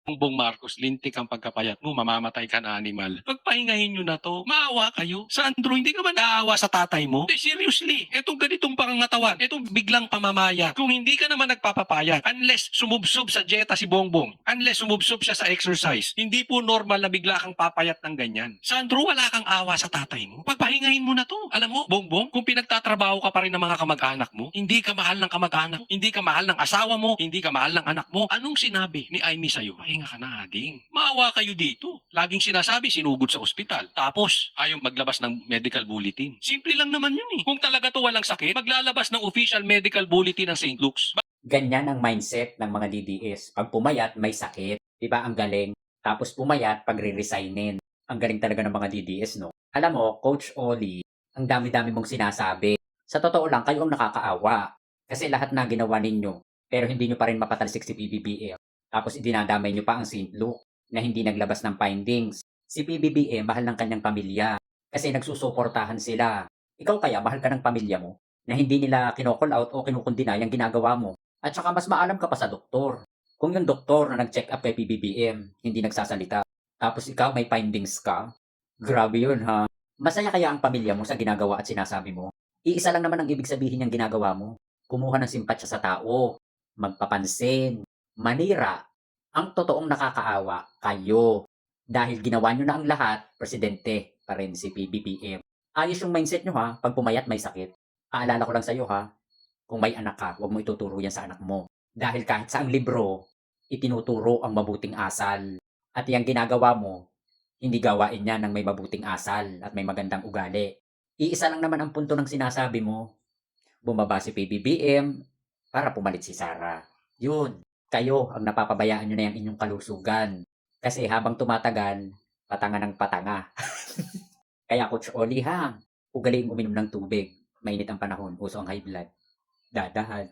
Bongbong Marcos, lintik ang pagkapayat mo, mamamatay ka na animal. Pagpahingahin nyo na to. Maawa kayo. Sa Andrew, hindi ka ba naawa sa tatay mo? Seriously, etong ganitong pangangatawan, etong biglang pamamaya. Kung hindi ka naman nagpapapayat, unless sumubsob sa dieta si Bongbong, unless sumubsob siya sa exercise, hindi po normal na bigla kang papayat ng ganyan. Sa Andrew, wala kang awa sa tatay mo. Pagpahingahin mo na to. Alam mo, Bongbong, kung pinagtatrabaho ka pa rin ng mga kamag-anak mo, hindi ka mahal ng kamag-anak, hindi ka mahal ng asawa mo, hindi ka mahal ng anak mo, anong sinabi ni Amy sa'yo? Pahinga ka na, ading. Maawa kayo dito. Laging sinasabi, sinugod sa ospital. Tapos, ayaw maglabas ng medical bulletin. Simple lang naman yun eh. Kung talaga to walang sakit, maglalabas ng official medical bulletin ng St. Luke's. Ganyan ang mindset ng mga DDS. Pag pumayat, may sakit. Diba ang galing? Tapos pumayat, pag re-resignin. Ang galing talaga ng mga DDS, no? Alam mo, Coach Oli, ang dami-dami mong sinasabi. Sa totoo lang, kayo ang nakakaawa. Kasi lahat na ginawa ninyo, pero hindi nyo pa rin mapatalsik si PBBM. Tapos idinadamay nyo pa ang St. Luke na hindi naglabas ng findings. Si PBBM, mahal ng kanyang pamilya. Kasi nagsusuportahan sila. Ikaw kaya, mahal ka ng pamilya mo na hindi nila kinocall out o kinukundina yung ginagawa mo. At saka mas maalam ka pa sa doktor. Kung yung doktor na nag-check up kay PBBM, hindi nagsasalita, tapos ikaw may findings ka, grabe yun ha. Masaya kaya ang pamilya mo sa ginagawa at sinasabi mo? Iisa lang naman ang ibig sabihin ng ginagawa mo. Kumuha ng simpatsya sa tao, magpapansin, manira. Ang totoong nakakaawa, kayo. Dahil ginawa nyo na ang lahat, presidente pa rin si PBBM. Ayos yung mindset nyo ha, pag pumayat may sakit. Aalala ko lang sa'yo ha, kung may anak ka, huwag mo ituturo yan sa anak mo. Dahil kahit sa ang libro, itinuturo ang mabuting asal. At yung ginagawa mo, hindi gawain yan ng may mabuting asal at may magandang ugali. Iisa lang naman ang punto ng sinasabi mo. Bumaba si PBBM para pumalit si Sara. Yun, kayo ang napapabayaan nyo na yung inyong kalusugan. Kasi habang tumatagal, patanga ng patanga. Kaya Coach Oli ha, ugaliing uminom ng tubig. Mainit ang panahon, uso ang high blood. Dadahan.